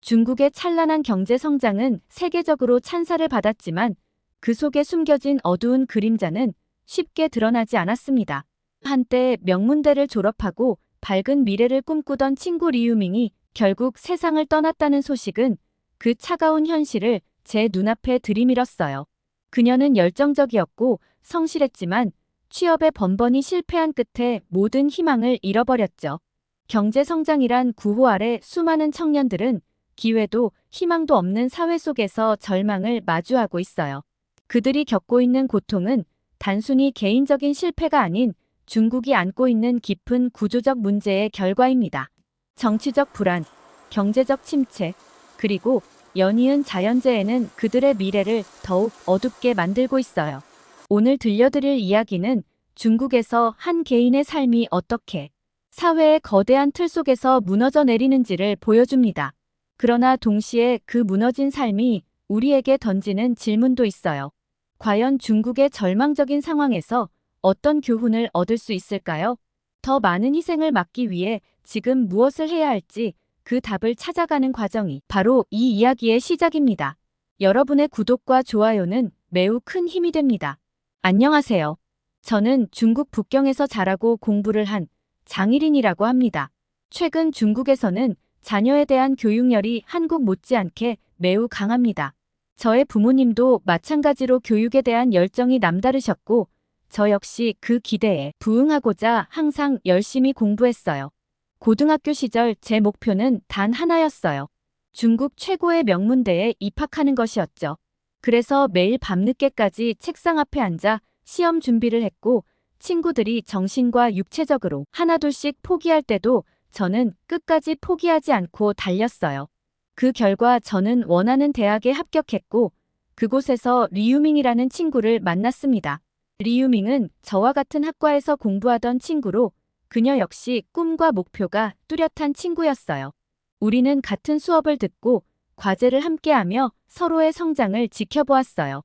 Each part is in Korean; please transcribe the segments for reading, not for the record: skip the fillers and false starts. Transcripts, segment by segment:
중국의 찬란한 경제 성장은 세계적으로 찬사를 받았지만 그 속에 숨겨진 어두운 그림자는 쉽게 드러나지 않았습니다. 한때 명문대를 졸업하고 밝은 미래를 꿈꾸던 친구 리유밍이 결국 세상을 떠났다는 소식은 그 차가운 현실을 제 눈앞에 들이밀었어요. 그녀는 열정적이었고 성실했지만 취업에 번번이 실패한 끝에 모든 희망을 잃어버렸죠. 경제 성장이란 구호 아래 수많은 청년들은 기회도 희망도 없는 사회 속에서 절망을 마주하고 있어요. 그들이 겪고 있는 고통은 단순히 개인적인 실패가 아닌 중국이 안고 있는 깊은 구조적 문제의 결과입니다. 정치적 불안, 경제적 침체, 그리고 연이은 자연재해는 그들의 미래를 더욱 어둡게 만들고 있어요. 오늘 들려드릴 이야기는 중국에서 한 개인의 삶이 어떻게 사회의 거대한 틀 속에서 무너져 내리는지를 보여줍니다. 그러나 동시에 그 무너진 삶이 우리에게 던지는 질문도 있어요. 과연 중국의 절망적인 상황에서 어떤 교훈을 얻을 수 있을까요? 더 많은 희생을 막기 위해 지금 무엇을 해야 할지 그 답을 찾아가는 과정이 바로 이 이야기의 시작입니다. 여러분의 구독과 좋아요는 매우 큰 힘이 됩니다. 안녕하세요. 저는 중국 북경에서 자라고 공부를 한 장일인이라고 합니다. 최근 중국에서는 자녀에 대한 교육열이 한국 못지않게 매우 강합니다. 저의 부모님도 마찬가지로 교육에 대한 열정이 남다르셨고 저 역시 그 기대에 부응하고자 항상 열심히 공부했어요. 고등학교 시절 제 목표는 단 하나였어요. 중국 최고의 명문대에 입학하는 것이었죠. 그래서 매일 밤늦게까지 책상 앞에 앉아 시험 준비를 했고 친구들이 정신과 육체적으로 하나둘씩 포기할 때도 저는 끝까지 포기하지 않고 달렸어요. 그 결과 저는 원하는 대학에 합격했고 그곳에서 리유밍이라는 친구를 만났습니다. 리유밍은 저와 같은 학과에서 공부하던 친구로 그녀 역시 꿈과 목표가 뚜렷한 친구였어요. 우리는 같은 수업을 듣고 과제를 함께하며 서로의 성장을 지켜보았어요.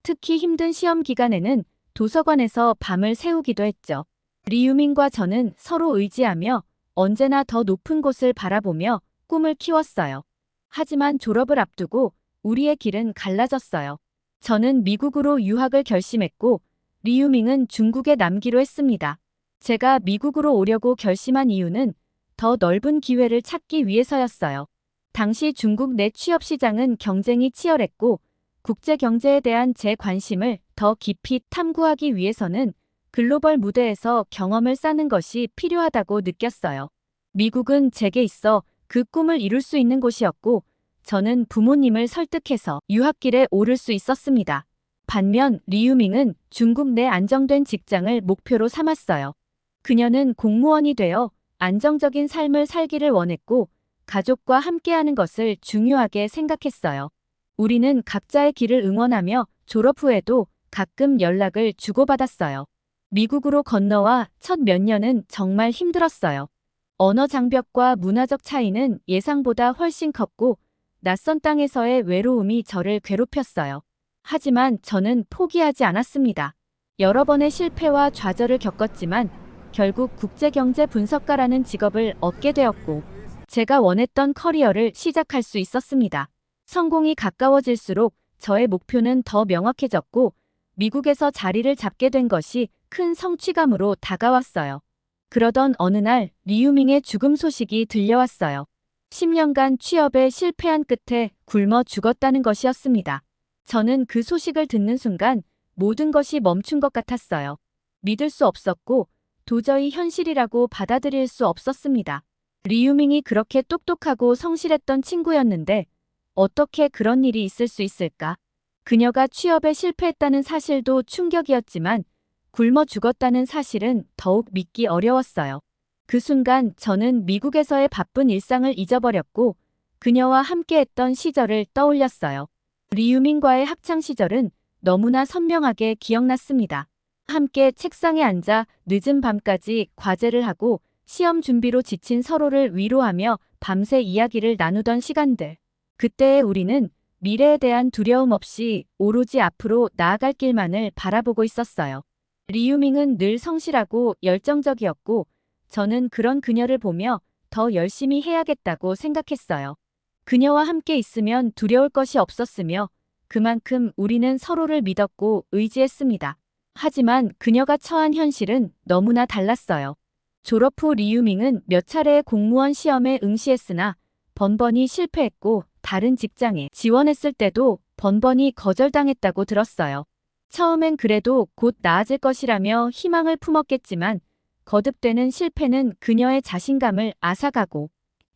특히 힘든 시험 기간에는 도서관에서 밤을 새우기도 했죠. 리유밍과 저는 서로 의지하며 언제나 더 높은 곳을 바라보며 꿈을 키웠어요. 하지만 졸업을 앞두고 우리의 길은 갈라졌어요. 저는 미국으로 유학을 결심했고 리유밍은 중국에 남기로 했습니다. 제가 미국으로 오려고 결심한 이유는 더 넓은 기회를 찾기 위해서였어요. 당시 중국 내 취업 시장은 경쟁이 치열했고 국제 경제에 대한 제 관심을 더 깊이 탐구하기 위해서는 글로벌 무대에서 경험을 쌓는 것이 필요하다고 느꼈어요. 미국은 제게 있어 그 꿈을 이룰 수 있는 곳이었고 저는 부모님을 설득해서 유학길에 오를 수 있었습니다. 반면 리유밍은 중국 내 안정된 직장을 목표로 삼았어요. 그녀는 공무원이 되어 안정적인 삶을 살기를 원했고 가족과 함께하는 것을 중요하게 생각했어요. 우리는 각자의 길을 응원하며 졸업 후에도 가끔 연락을 주고받았어요. 미국으로 건너와 첫 몇 년은 정말 힘들었어요. 언어 장벽과 문화적 차이는 예상보다 훨씬 컸고 낯선 땅에서의 외로움이 저를 괴롭혔어요. 하지만 저는 포기하지 않았습니다. 여러 번의 실패와 좌절을 겪었지만 결국 국제경제 분석가라는 직업을 얻게 되었고 제가 원했던 커리어를 시작할 수 있었습니다. 성공이 가까워질수록 저의 목표는 더 명확해졌고 미국에서 자리를 잡게 된 것이 큰 성취감으로 다가왔어요. 그러던 어느 날 리유밍의 죽음 소식이 들려왔어요. 10년간 취업에 실패한 끝에 굶어 죽었다는 것이었습니다. 저는 그 소식을 듣는 순간 모든 것이 멈춘 것 같았어요. 믿을 수 없었고 도저히 현실이라고 받아들일 수 없었습니다. 리유밍이 그렇게 똑똑하고 성실했던 친구였는데 어떻게 그런 일이 있을 수 있을까? 그녀가 취업에 실패했다는 사실도 충격이었지만 굶어 죽었다는 사실은 더욱 믿기 어려웠어요. 그 순간 저는 미국에서의 바쁜 일상을 잊어버렸고 그녀와 함께했던 시절을 떠올렸어요. 리유밍과의 학창 시절은 너무나 선명하게 기억났습니다. 함께 책상에 앉아 늦은 밤까지 과제를 하고 시험 준비로 지친 서로를 위로하며 밤새 이야기를 나누던 시간들. 그때의 우리는 미래에 대한 두려움 없이 오로지 앞으로 나아갈 길만을 바라보고 있었어요. 리유밍은 늘 성실하고 열정적이었고 저는 그런 그녀를 보며 더 열심히 해야겠다고 생각했어요. 그녀와 함께 있으면 두려울 것이 없었으며 그만큼 우리는 서로를 믿었고 의지했습니다. 하지만 그녀가 처한 현실은 너무나 달랐어요. 졸업 후 리유밍은 몇 차례의 공무원 시험에 응시했으나 번번이 실패했고 다른 직장에 지원했을 때도 번번이 거절당했다고 들었어요. 처음엔 그래도 곧 나아질 것이라며 희망을 품었겠지만 거듭되는 실패는 그녀의 자신감을 앗아가고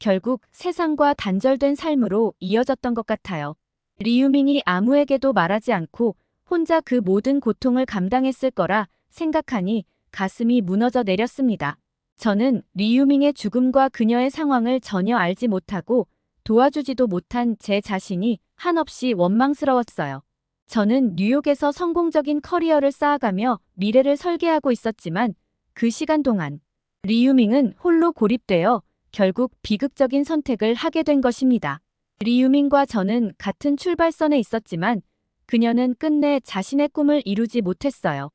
결국 세상과 단절된 삶으로 이어졌던 것 같아요. 리유밍이 아무에게도 말하지 않고 혼자 그 모든 고통을 감당했을 거라 생각하니 가슴이 무너져 내렸습니다. 저는 리유밍의 죽음과 그녀의 상황을 전혀 알지 못하고 도와주지도 못한 제 자신이 한없이 원망스러웠어요. 저는 뉴욕에서 성공적인 커리어를 쌓아가며 미래를 설계하고 있었지만 그 시간 동안 리유밍은 홀로 고립되어 결국 비극적인 선택을 하게 된 것입니다. 리유밍과 저는 같은 출발선에 있었지만 그녀는 끝내 자신의 꿈을 이루지 못했어요.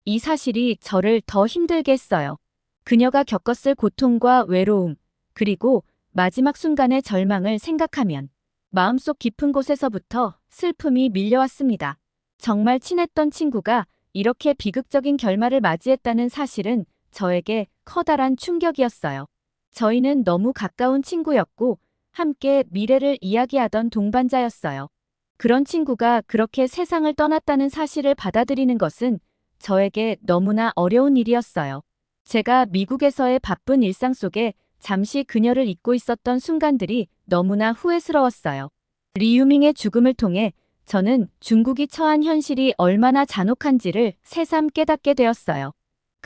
이 사실이 저를 더 힘들게 했어요. 그녀가 겪었을 고통과 외로움, 그리고 마지막 순간의 절망을 생각하면 마음속 깊은 곳에서부터 슬픔이 밀려왔습니다. 정말 친했던 친구가 이렇게 비극적인 결말을 맞이했다는 사실은 저에게 커다란 충격이었어요. 저희는 너무 가까운 친구였고 함께 미래를 이야기하던 동반자였어요. 그런 친구가 그렇게 세상을 떠났다는 사실을 받아들이는 것은 저에게 너무나 어려운 일이었어요. 제가 미국에서의 바쁜 일상 속에 잠시 그녀를 잊고 있었던 순간들이 너무나 후회스러웠어요. 리유밍의 죽음을 통해 저는 중국이 처한 현실이 얼마나 잔혹한지를 새삼 깨닫게 되었어요.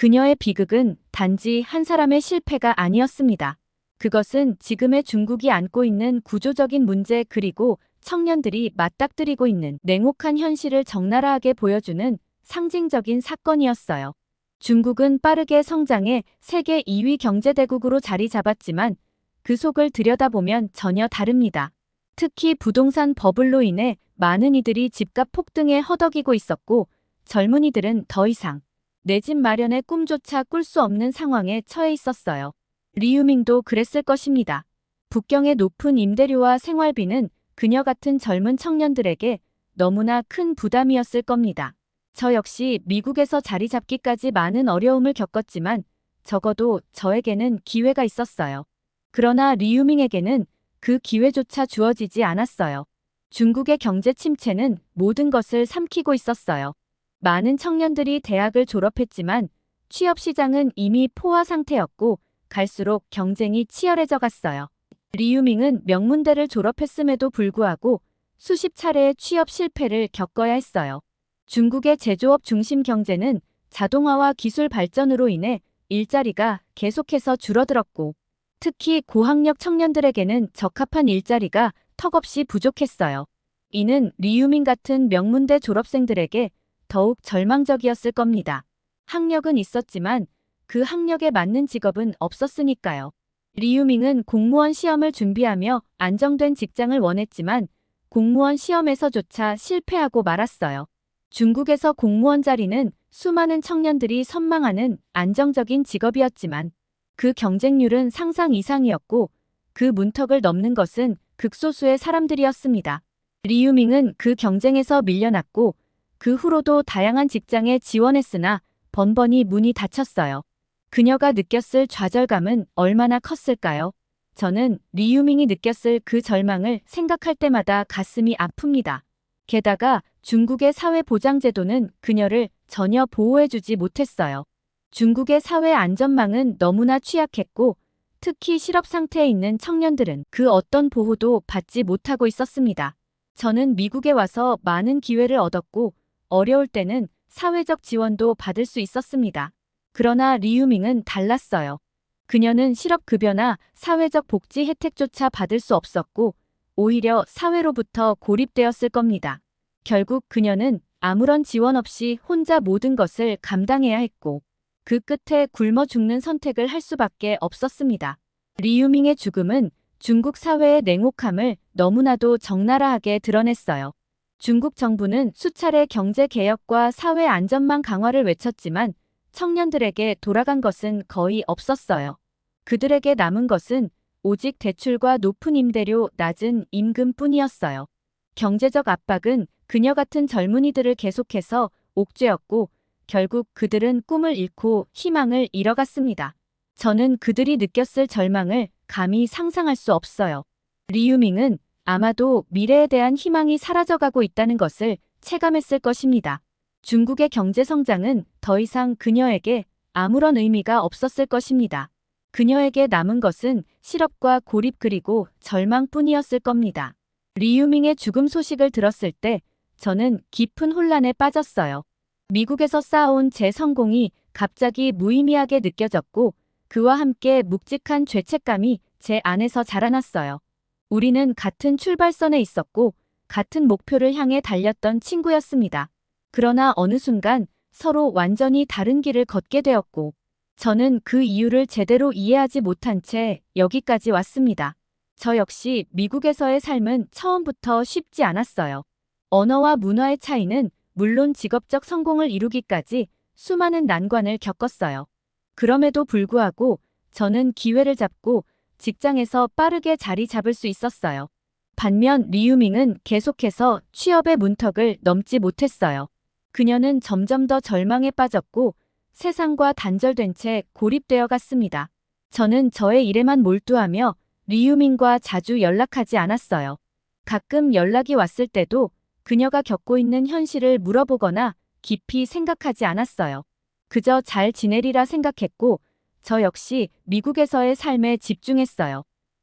그녀의 비극은 단지 한 사람의 실패가 아니었습니다. 그것은 지금의 중국이 안고 있는 구조적인 문제 그리고 청년들이 맞닥뜨리고 있는 냉혹한 현실을 적나라하게 보여주는 상징적인 사건이었어요. 중국은 빠르게 성장해 세계 2위 경제대국으로 자리 잡았지만 그 속을 들여다보면 전혀 다릅니다. 특히 부동산 버블로 인해 많은 이들이 집값 폭등에 허덕이고 있었고 젊은이들은 더 이상 내 집 마련의 꿈조차 꿀 수 없는 상황에 처해 있었어요. 리유밍도 그랬을 것입니다. 북경의 높은 임대료와 생활비는 그녀 같은 젊은 청년들에게 너무나 큰 부담이었을 겁니다. 저 역시 미국에서 자리 잡기까지 많은 어려움을 겪었지만 적어도 저에게는 기회가 있었어요. 그러나 리유밍에게는 그 기회조차 주어지지 않았어요. 중국의 경제 침체는 모든 것을 삼키고 있었어요. 많은 청년들이 대학을 졸업했지만 취업 시장은 이미 포화 상태였고 갈수록 경쟁이 치열해져 갔어요. 리유밍은 명문대를 졸업했음에도 불구하고 수십 차례의 취업 실패를 겪어야 했어요. 중국의 제조업 중심 경제는 자동화와 기술 발전으로 인해 일자리가 계속해서 줄어들었고 특히 고학력 청년들에게는 적합한 일자리가 턱없이 부족했어요. 이는 리유밍 같은 명문대 졸업생들에게 더욱 절망적이었을 겁니다. 학력은 있었지만 그 학력에 맞는 직업은 없었으니까요. 리유밍은 공무원 시험을 준비하며 안정된 직장을 원했지만 공무원 시험에서조차 실패하고 말았어요. 중국에서 공무원 자리는 수많은 청년들이 선망하는 안정적인 직업이었지만 그 경쟁률은 상상 이상이었고 그 문턱을 넘는 것은 극소수의 사람들이었습니다. 리유밍은 그 경쟁에서 밀려났고 그 후로도 다양한 직장에 지원했으나 번번이 문이 닫혔어요. 그녀가 느꼈을 좌절감은 얼마나 컸을까요? 저는 리유밍이 느꼈을 그 절망을 생각할 때마다 가슴이 아픕니다. 게다가 중국의 사회보장제도는 그녀를 전혀 보호해주지 못했어요. 중국의 사회 안전망은 너무나 취약했고 특히 실업 상태에 있는 청년들은 그 어떤 보호도 받지 못하고 있었습니다. 저는 미국에 와서 많은 기회를 얻었고 어려울 때는 사회적 지원도 받을 수 있었습니다. 그러나 리유밍은 달랐어요. 그녀는 실업급여나 사회적 복지 혜택조차 받을 수 없었고 오히려 사회로부터 고립되었을 겁니다. 결국 그녀는 아무런 지원 없이 혼자 모든 것을 감당해야 했고 그 끝에 굶어 죽는 선택을 할 수밖에 없었습니다. 리유밍의 죽음은 중국 사회의 냉혹함을 너무나도 적나라하게 드러냈어요. 중국 정부는 수차례 경제 개혁과 사회 안전망 강화를 외쳤지만 청년들에게 돌아간 것은 거의 없었어요. 그들에게 남은 것은 오직 대출과 높은 임대료, 낮은 임금뿐이었어요. 경제적 압박은 그녀 같은 젊은이들을 계속해서 옥죄었고 결국 그들은 꿈을 잃고 희망을 잃어갔습니다. 저는 그들이 느꼈을 절망을 감히 상상할 수 없어요. 리유밍은 아마도 미래에 대한 희망이 사라져가고 있다는 것을 체감했을 것입니다. 중국의 경제 성장은 더 이상 그녀에게 아무런 의미가 없었을 것입니다. 그녀에게 남은 것은 실업과 고립 그리고 절망뿐이었을 겁니다. 리유밍의 죽음 소식을 들었을 때 저는 깊은 혼란에 빠졌어요. 미국에서 쌓아온 제 성공이 갑자기 무의미하게 느껴졌고 그와 함께 묵직한 죄책감이 제 안에서 자라났어요. 우리는 같은 출발선에 있었고 같은 목표를 향해 달렸던 친구였습니다. 그러나 어느 순간 서로 완전히 다른 길을 걷게 되었고 저는 그 이유를 제대로 이해하지 못한 채 여기까지 왔습니다. 저 역시 미국에서의 삶은 처음부터 쉽지 않았어요. 언어와 문화의 차이는 물론 직업적 성공을 이루기까지 수많은 난관을 겪었어요. 그럼에도 불구하고 저는 기회를 잡고 직장에서 빠르게 자리 잡을 수 있었어요. 반면 리유밍은 계속해서 취업의 문턱을 넘지 못했어요. 그녀는 점점 더 절망에 빠졌고 세상과 단절된 채 고립되어 갔습니다. 저는 저의 일에만 몰두하며 리유밍과 자주 연락하지 않았어요. 가끔 연락이 왔을 때도 그녀가 겪고 있는 현실을 물어보거나 깊이 생각하지 않았어요. 그저 잘 지내리라 생각했고 저 역시 미국에서의 삶에 집중했어요.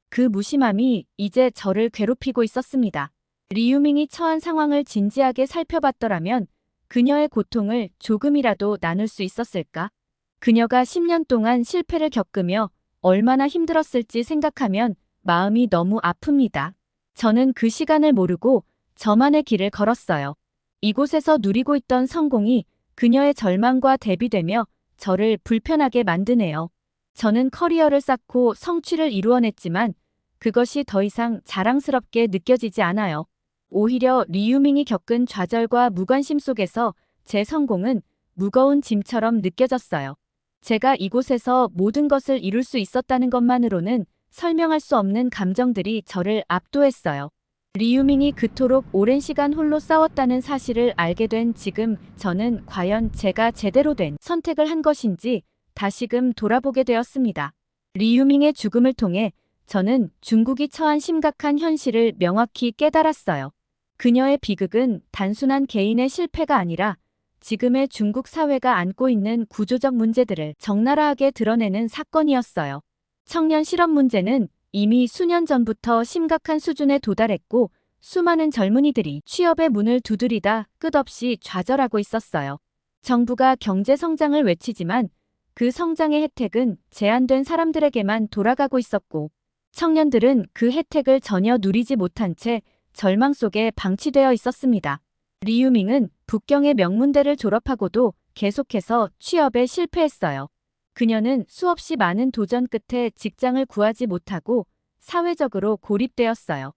그 무심함이 이제 저를 괴롭히고 있었습니다. 리유밍이 처한 상황을 진지하게 살펴봤더라면 그녀의 고통을 조금이라도 나눌 수 있었을까? 그녀가 10년 동안 실패를 겪으며 얼마나 힘들었을지 생각하면 마음이 너무 아픕니다. 저는 그 시간을 모르고 저만의 길을 걸었어요. 이곳에서 누리고 있던 성공이 그녀의 절망과 대비되며 저를 불편하게 만드네요. 저는 커리어를 쌓고 성취를 이루어냈지만 그것이 더 이상 자랑스럽게 느껴지지 않아요. 오히려 리유밍이 겪은 좌절과 무관심 속에서 제 성공은 무거운 짐처럼 느껴졌어요. 제가 이곳에서 모든 것을 이룰 수 있었다는 것만으로는 설명할 수 없는 감정들이 저를 압도했어요. 리유밍이 그토록 오랜 시간 홀로 싸웠다는 사실을 알게 된 지금 저는 과연 제가 제대로 된 선택을 한 것인지 다시금 돌아보게 되었습니다. 리유밍의 죽음을 통해 저는 중국이 처한 심각한 현실을 명확히 깨달았어요. 그녀의 비극은 단순한 개인의 실패가 아니라 지금의 중국 사회가 안고 있는 구조적 문제들을 적나라하게 드러내는 사건이었어요. 청년 실업 문제는 이미 수년 전부터 심각한 수준에 도달했고 수많은 젊은이들이 취업의 문을 두드리다 끝없이 좌절하고 있었어요. 정부가 경제 성장을 외치지만 그 성장의 혜택은 제한된 사람들에게만 돌아가고 있었고 청년들은 그 혜택을 전혀 누리지 못한 채 절망 속에 방치되어 있었습니다. 리유밍은 북경의 명문대를 졸업하고도 계속해서 취업에 실패했어요. 그녀는 수없이 많은 도전 끝에 직장을 구하지 못하고 사회적으로 고립되었어요.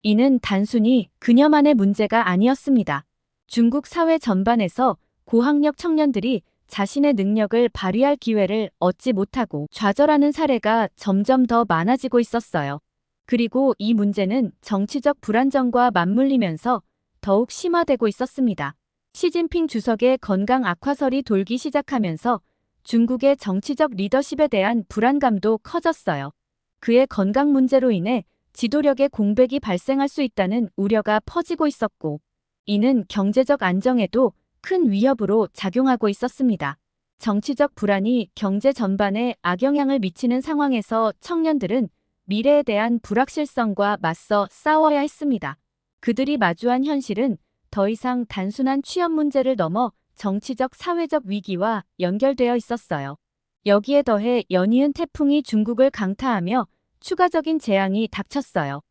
이는 단순히 그녀만의 문제가 아니었습니다. 중국 사회 전반에서 고학력 청년들이 자신의 능력을 발휘할 기회를 얻지 못하고 좌절하는 사례가 점점 더 많아지고 있었어요. 그리고 이 문제는 정치적 불안정과 맞물리면서 더욱 심화되고 있었습니다. 시진핑 주석의 건강 악화설이 돌기 시작하면서 중국의 정치적 리더십에 대한 불안감도 커졌어요. 그의 건강 문제로 인해 지도력의 공백이 발생할 수 있다는 우려가 퍼지고 있었고, 이는 경제적 안정에도 큰 위협으로 작용하고 있었습니다. 정치적 불안이 경제 전반에 악영향을 미치는 상황에서 청년들은 미래에 대한 불확실성과 맞서 싸워야 했습니다. 그들이 마주한 현실은 더 이상 단순한 취업 문제를 넘어 정치적 사회적 위기와 연결되어 있었어요. 여기에 더해 연이은 태풍이 중국을 강타하며 추가적인 재앙이 닥쳤어요.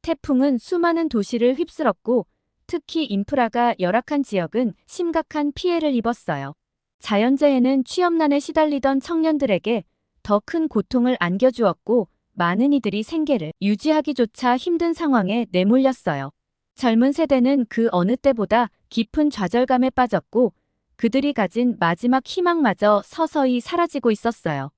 태풍은 수많은 도시를 휩쓸었고 특히 인프라가 열악한 지역은 심각한 피해를 입었어요. 자연재해는 취업난에 시달리던 청년들에게 더 큰 고통을 안겨주었고 많은 이들이 생계를 유지하기조차 힘든 상황에 내몰렸어요. 젊은 세대는 그 어느 때보다 깊은 좌절감에 빠졌고 그들이 가진 마지막 희망마저 서서히 사라지고 있었어요.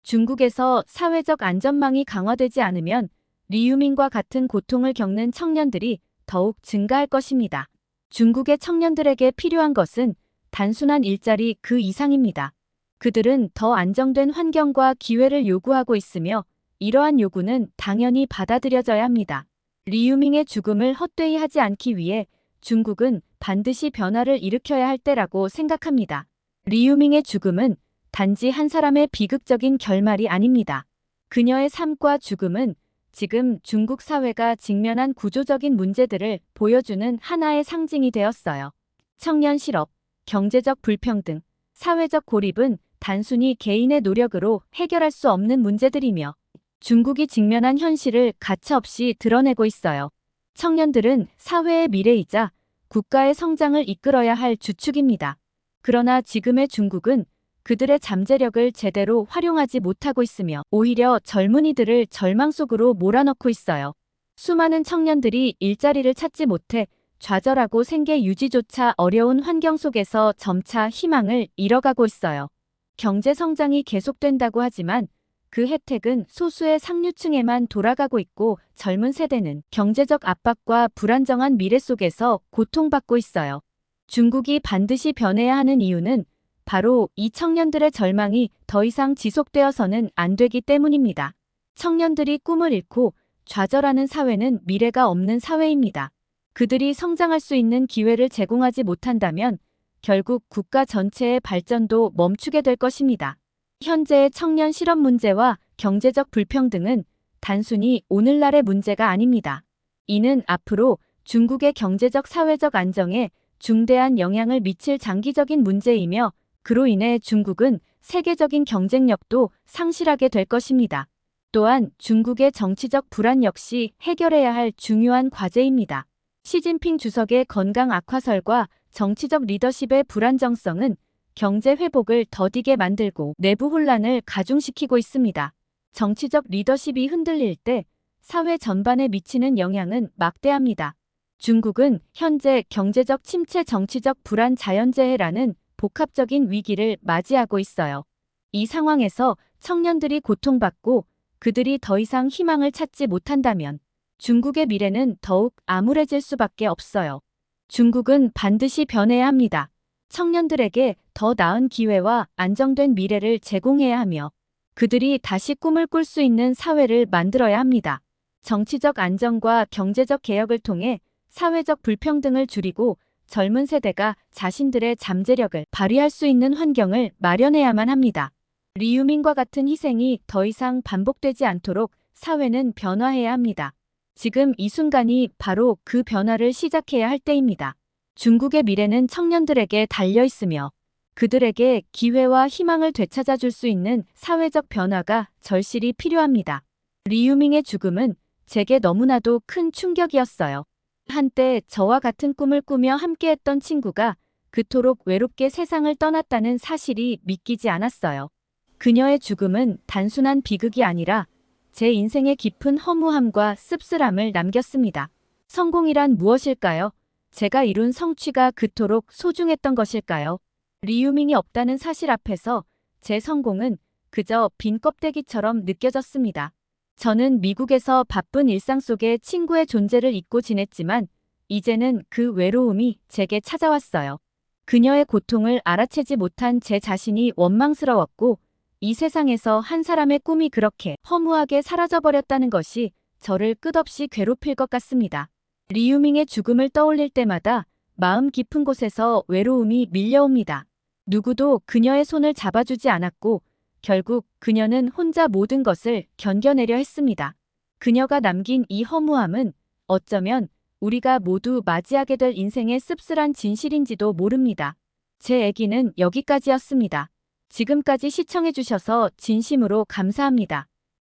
중국에서 사회적 안전망이 강화되지 않으면 리유민과 같은 고통을 겪는 청년들이 더욱 증가할 것입니다. 중국의 청년들에게 필요한 것은 단순한 일자리 그 이상입니다. 그들은 더 안정된 환경과 기회를 요구하고 있으며 이러한 요구는 당연히 받아들여져야 합니다. 리유밍의 죽음을 헛되이 하지 않기 위해 중국은 반드시 변화를 일으켜야 할 때라고 생각합니다. 리유밍의 죽음은 단지 한 사람의 비극적인 결말이 아닙니다. 그녀의 삶과 죽음은 지금 중국 사회가 직면한 구조적인 문제들을 보여주는 하나의 상징이 되었어요. 청년 실업, 경제적 불평등, 사회적 고립은 단순히 개인의 노력으로 해결할 수 없는 문제들이며 중국이 직면한 현실을 가차없이 드러내고 있어요. 청년들은 사회의 미래이자 국가의 성장을 이끌어야 할 주축입니다. 그러나 지금의 중국은 그들의 잠재력을 제대로 활용하지 못하고 있으며 오히려 젊은이들을 절망 속으로 몰아넣고 있어요. 수많은 청년들이 일자리를 찾지 못해 좌절하고 생계 유지조차 어려운 환경 속에서 점차 희망을 잃어가고 있어요. 경제 성장이 계속된다고 하지만 그 혜택은 소수의 상류층에만 돌아가고 있고 젊은 세대는 경제적 압박과 불안정한 미래 속에서 고통받고 있어요. 중국이 반드시 변해야 하는 이유는 바로 이 청년들의 절망이 더 이상 지속되어서는 안 되기 때문입니다. 청년들이 꿈을 잃고 좌절하는 사회는 미래가 없는 사회입니다. 그들이 성장할 수 있는 기회를 제공하지 못한다면 결국 국가 전체의 발전도 멈추게 될 것입니다. 현재의 청년 실업 문제와 경제적 불평등은 단순히 오늘날의 문제가 아닙니다. 이는 앞으로 중국의 경제적 사회적 안정에 중대한 영향을 미칠 장기적인 문제이며 그로 인해 중국은 세계적인 경쟁력도 상실하게 될 것입니다. 또한 중국의 정치적 불안 역시 해결해야 할 중요한 과제입니다. 시진핑 주석의 건강 악화설과 정치적 리더십의 불안정성은 경제 회복을 더디게 만들고 내부 혼란을 가중시키고 있습니다. 정치적 리더십이 흔들릴 때 사회 전반에 미치는 영향은 막대합니다. 중국은 현재 경제적 침체, 정치적 불안, 자연재해라는 복합적인 위기를 맞이하고 있어요. 이 상황에서 청년들이 고통받고 그들이 더 이상 희망을 찾지 못한다면 중국의 미래는 더욱 암울해질 수밖에 없어요. 중국은 반드시 변해야 합니다. 청년들에게 더 나은 기회와 안정된 미래를 제공해야 하며 그들이 다시 꿈을 꿀 수 있는 사회를 만들어야 합니다. 정치적 안정과 경제적 개혁을 통해 사회적 불평등을 줄이고 젊은 세대가 자신들의 잠재력을 발휘할 수 있는 환경을 마련해야만 합니다. 리유민과 같은 희생이 더 이상 반복되지 않도록 사회는 변화해야 합니다. 지금 이 순간이 바로 그 변화를 시작해야 할 때입니다. 중국의 미래는 청년들에게 달려 있으며 그들에게 기회와 희망을 되찾아 줄 수 있는 사회적 변화가 절실히 필요합니다. 리유밍의 죽음은 제게 너무나도 큰 충격이었어요. 한때 저와 같은 꿈을 꾸며 함께했던 친구가 그토록 외롭게 세상을 떠났다는 사실이 믿기지 않았어요. 그녀의 죽음은 단순한 비극이 아니라 제 인생의 깊은 허무함과 씁쓸함을 남겼습니다. 성공이란 무엇일까요? 제가 이룬 성취가 그토록 소중했던 것일까요? 리유밍이 없다는 사실 앞에서 제 성공은 그저 빈 껍데기처럼 느껴졌습니다. 저는 미국에서 바쁜 일상 속에 친구의 존재를 잊고 지냈지만 이제는 그 외로움이 제게 찾아왔어요. 그녀의 고통을 알아채지 못한 제 자신이 원망스러웠고 이 세상에서 한 사람의 꿈이 그렇게 허무하게 사라져버렸다는 것이 저를 끝없이 괴롭힐 것 같습니다. 리유밍의 죽음을 떠올릴 때마다 마음 깊은 곳에서 외로움이 밀려옵니다. 누구도 그녀의 손을 잡아주지 않았고 결국 그녀는 혼자 모든 것을 견뎌내려 했습니다. 그녀가 남긴 이 허무함은 어쩌면 우리가 모두 맞이하게 될 인생의 씁쓸한 진실인지도 모릅니다. 제 얘기는 여기까지였습니다. 지금까지 시청해주셔서 진심으로 감사합니다.